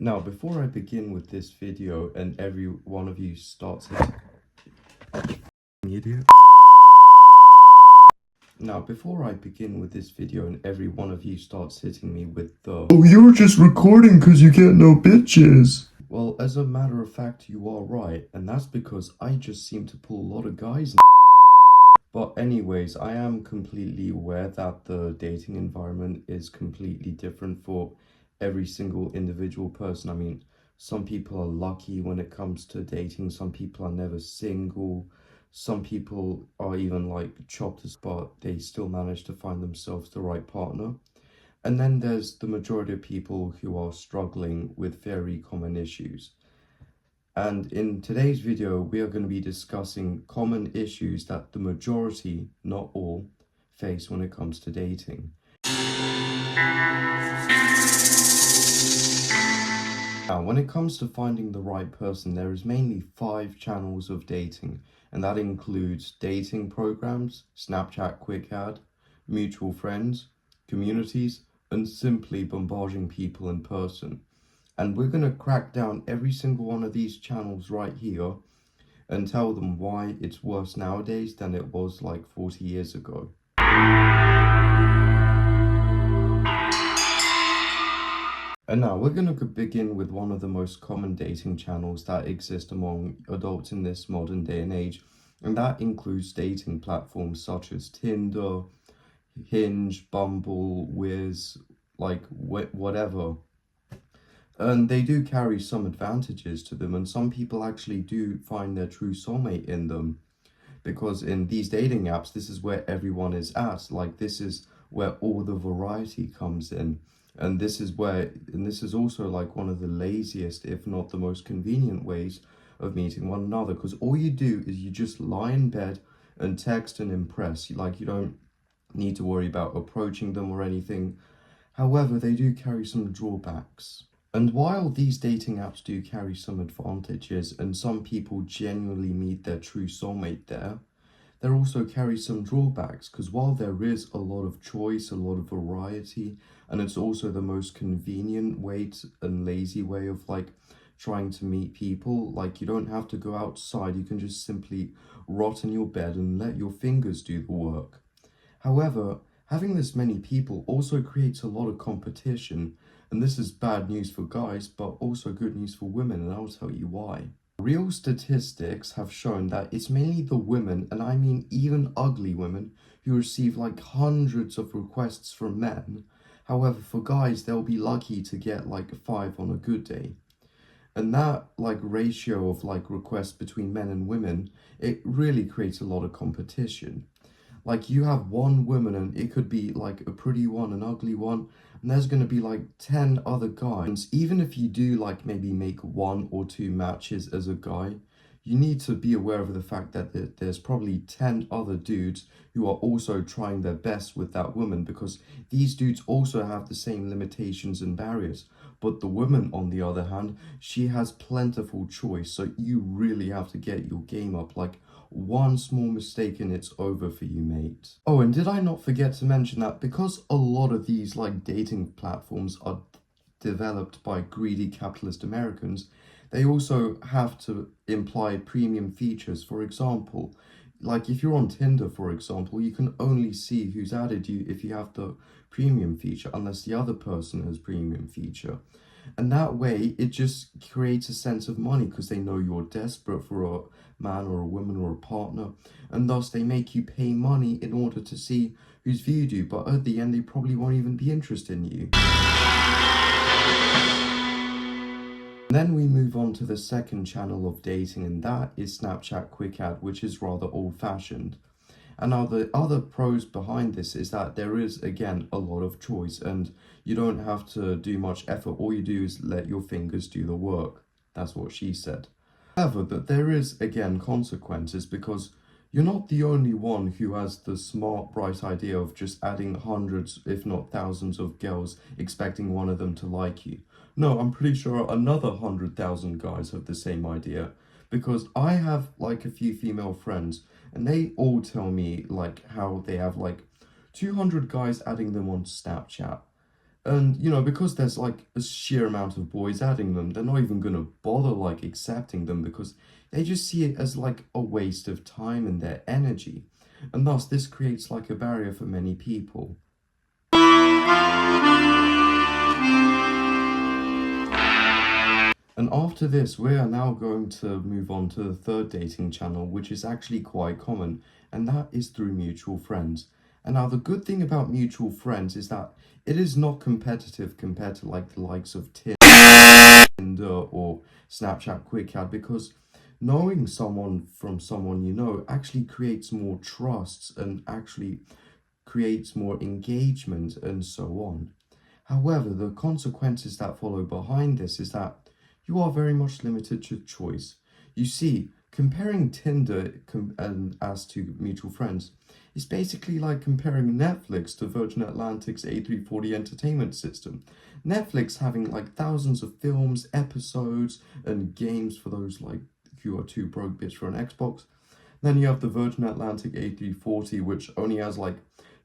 Now, before I begin with this video and every one of you starts idiot. Now, before I begin with this video and every one of you starts hitting me with the "Oh, you're just recording because you get no bitches." Well, as a matter of fact, you are right, and that's because I just seem to pull a lot of guys. But anyways, I am completely aware that the dating environment is completely different for every single individual person. I mean, some people are lucky when it comes to dating, some people are never single, some people are even like chopped as but they still manage to find themselves the right partner. And then there's the majority of people who are struggling with very common issues. And in today's video, we are going to be discussing common issues that the majority, not all, face when it comes to dating. Now, when it comes to finding the right person, there is mainly 5 channels of dating, and that includes dating programs, Snapchat Quick Add, mutual friends, communities, and simply bombarding people in person. And we're going to crack down every single one of these channels right here and tell them why it's worse nowadays than it was like 40 years ago. And now we're going to begin with one of the most common dating channels that exist among adults in this modern day and age, and that includes dating platforms such as Tinder, Hinge, Bumble, Wiz, like whatever. And they do carry some advantages to them, and some people actually do find their true soulmate in them. Because in these dating apps, this is where everyone is at. Like, this is where all the variety comes in. And this is also like one of the laziest, if not the most convenient ways of meeting one another. Because all you do is you just lie in bed and text and impress. Like, you don't need to worry about approaching them or anything. However, they do carry some drawbacks. And while these dating apps do carry some advantages and some people genuinely meet their true soulmate there, they also carry some drawbacks, because while there is a lot of choice, a lot of variety, and it's also the most convenient way and lazy way of like trying to meet people, like you don't have to go outside, you can just simply rot in your bed and let your fingers do the work. However, having this many people also creates a lot of competition, and this is bad news for guys, but also good news for women, and I'll tell you why. Real statistics have shown that it's mainly the women, and I mean even ugly women, who receive like hundreds of requests from men. However, for guys, they'll be lucky to get like 5 on a good day. And that like ratio of like requests between men and women, it really creates a lot of competition. Like, you have one woman and it could be like a pretty one, an ugly one, and there's going to be like 10 other guys. Even if you do like maybe make 1 or 2 matches as a guy, you need to be aware of the fact that there's probably 10 other dudes who are also trying their best with that woman, because these dudes also have the same limitations and barriers. But the woman, on the other hand, she has plentiful choice, so you really have to get your game up. Like, one small mistake and it's over for you, mate. Oh, and did I not forget to mention that because a lot of these like dating platforms are developed by greedy capitalist Americans, they also have to imply premium features. For example, like if you're on Tinder, for example, you can only see who's added you if you have the premium feature, unless the other person has premium feature. And that way, it just creates a sense of money, because they know you're desperate for a man or a woman or a partner, and thus they make you pay money in order to see who's viewed you, but at the end, they probably won't even be interested in you. Then we move on to the second channel of dating, and that is Snapchat Quick Add, which is rather old-fashioned. And now the other pros behind this is that there is, again, a lot of choice, and you don't have to do much effort. All you do is let your fingers do the work. That's what she said. However, that there is, again, consequences, because you're not the only one who has the smart, bright idea of just adding hundreds, if not thousands of girls, expecting one of them to like you. No, I'm pretty sure another 100,000 guys have the same idea, because I have like a few female friends, and they all tell me like how they have like 200 guys adding them on Snapchat. And, because there's like a sheer amount of boys adding them, they're not even gonna bother like accepting them because they just see it as like a waste of time and their energy. And thus, this creates like a barrier for many people. And after this, we are now going to move on to the third dating channel, which is actually quite common, and that is through mutual friends. And now the good thing about mutual friends is that it is not competitive compared to like the likes of Tinder or Snapchat Quick Add, because knowing someone from someone you know actually creates more trust and actually creates more engagement and so on. However, the consequences that follow behind this is that you are very much limited to choice. You see, comparing Tinder and as to mutual friends is basically like comparing Netflix to Virgin Atlantic's A340 entertainment system. Netflix having like thousands of films, episodes, and games for those like who are too broke bitch for an Xbox. Then you have the Virgin Atlantic A340, which only has like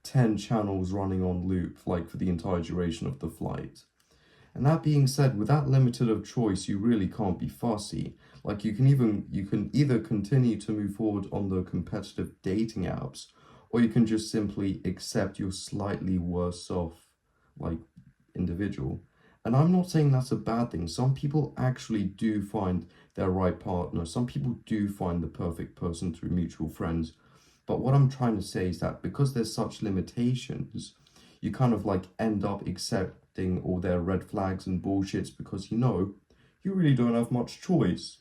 10 channels running on loop, like for the entire duration of the flight. And that being said, with that limited of choice, you really can't be fussy. Like you can either continue to move forward on the competitive dating apps, or you can just simply accept your slightly worse off like individual. And I'm not saying that's a bad thing. Some people actually do find their right partner. Some people do find the perfect person through mutual friends. But what I'm trying to say is that because there's such limitations, you kind of like end up accepting all their red flags and bullshits because you really don't have much choice.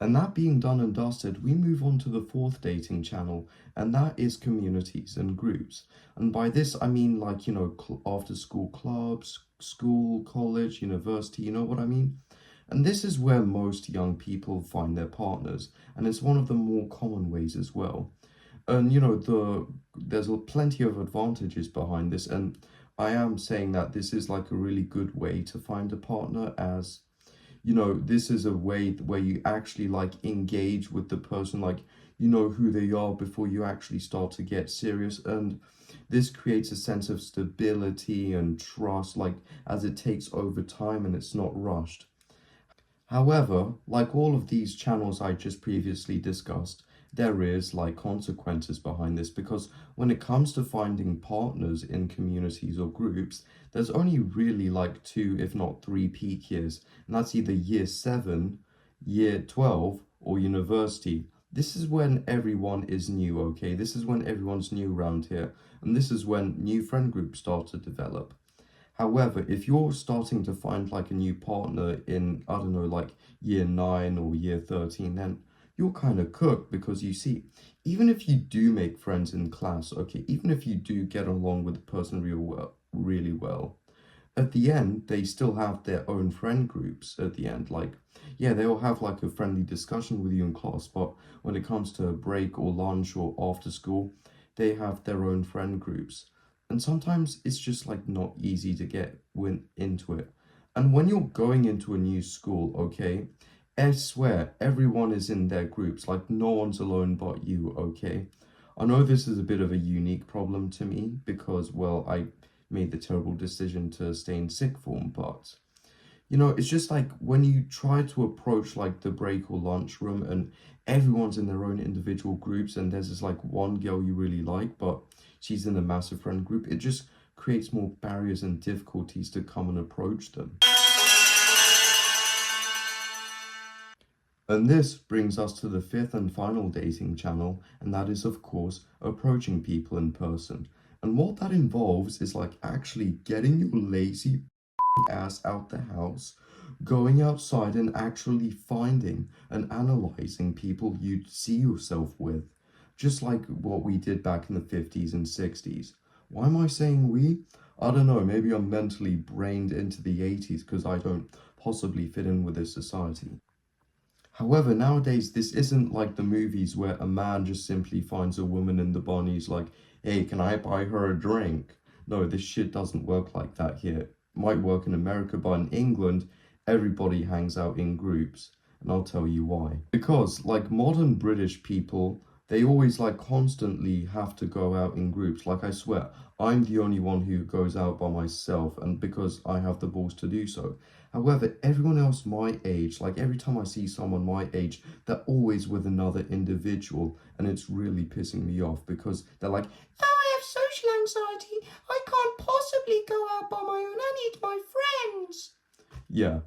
And that being done and dusted, we move on to the fourth dating channel, and that is communities and groups. And by this, I mean like, after school clubs, school, college, university, you know what I mean? And this is where most young people find their partners, and it's one of the more common ways as well. And there's plenty of advantages behind this, and I am saying that this is like a really good way to find a partner, as this is a way where you actually like engage with the person, like you know who they are before you actually start to get serious. And this creates a sense of stability and trust, like as it takes over time and it's not rushed. However, like all of these channels I just previously discussed, there is like consequences behind this, because when it comes to finding partners in communities or groups, there's only really like 2, if not 3 peak years, and that's either year 7, year 12, or university. This is when everyone is new, okay? This is when everyone's new around here, and this is when new friend groups start to develop. However, if you're starting to find like a new partner in, I don't know, like year 9 or year 13, then you're kind of cooked, because you see, even if you do make friends in class, okay, even if you do get along with the person really well, at the end, they still have their own friend groups at the end. Like, yeah, they'll have like a friendly discussion with you in class, but when it comes to break or lunch or after school, they have their own friend groups. And sometimes it's just like not easy to get into it. And when you're going into a new school, okay, I swear everyone is in their groups, like no one's alone but you, okay? I know this is a bit of a unique problem to me because, well, I made the terrible decision to stay in sixth form, but it's just like when you try to approach like the break or lunch room and everyone's in their own individual groups, and there's this like one girl you really like, but she's in a massive friend group, it just creates more barriers and difficulties to come and approach them. And this brings us to the fifth and final dating channel, and that is, of course, approaching people in person. And what that involves is like actually getting your lazy ass out the house, going outside and actually finding and analyzing people you'd see yourself with, just like what we did back in the 50s and 60s. Why am I saying we? I don't know, maybe I'm mentally brained into the 80s because I don't possibly fit in with this society. However, nowadays, this isn't like the movies where a man just simply finds a woman in the bar and he's like, hey, can I buy her a drink? No, this shit doesn't work like that here. Might work in America, but in England, everybody hangs out in groups. And I'll tell you why. Because, like modern British people, They always like constantly have to go out in groups. Like, I swear, I'm the only one who goes out by myself, and because I have the balls to do so. However, everyone else my age, like every time I see someone my age, they're always with another individual, and it's really pissing me off because they're like, "Oh, I have social anxiety. I can't possibly go out by my own. I need my friends." Yeah,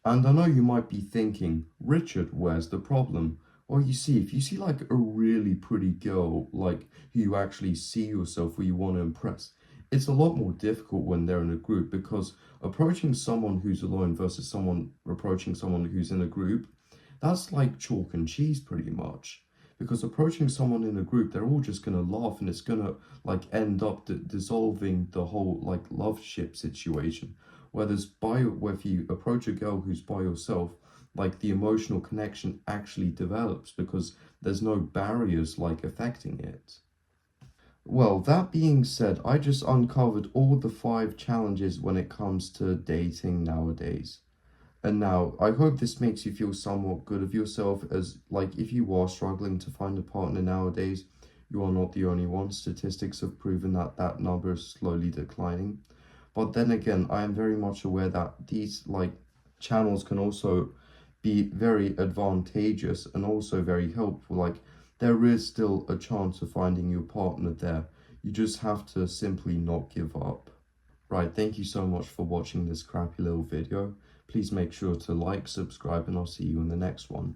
and I know you might be thinking, Richard, where's the problem? Well, you see, if you see like a really pretty girl, like who you actually see yourself who you want to impress, it's a lot more difficult when they're in a group because approaching someone who's alone versus someone approaching someone who's in a group, that's like chalk and cheese pretty much. Because approaching someone in a group, they're all just gonna laugh and it's gonna like end up dissolving the whole like love ship situation. Whereas if you approach a girl who's by yourself, like the emotional connection actually develops because there's no barriers like affecting it. Well, that being said, I just uncovered all the 5 challenges when it comes to dating nowadays. And now, I hope this makes you feel somewhat good of yourself, as like if you are struggling to find a partner nowadays, you are not the only one. Statistics have proven that that number is slowly declining. But then again, I am very much aware that these like channels can also be very advantageous and also very helpful. Like, there is still a chance of finding your partner there. You just have to simply not give up. Right, thank you so much for watching this crappy little video. Please make sure to like, subscribe, and I'll see you in the next one.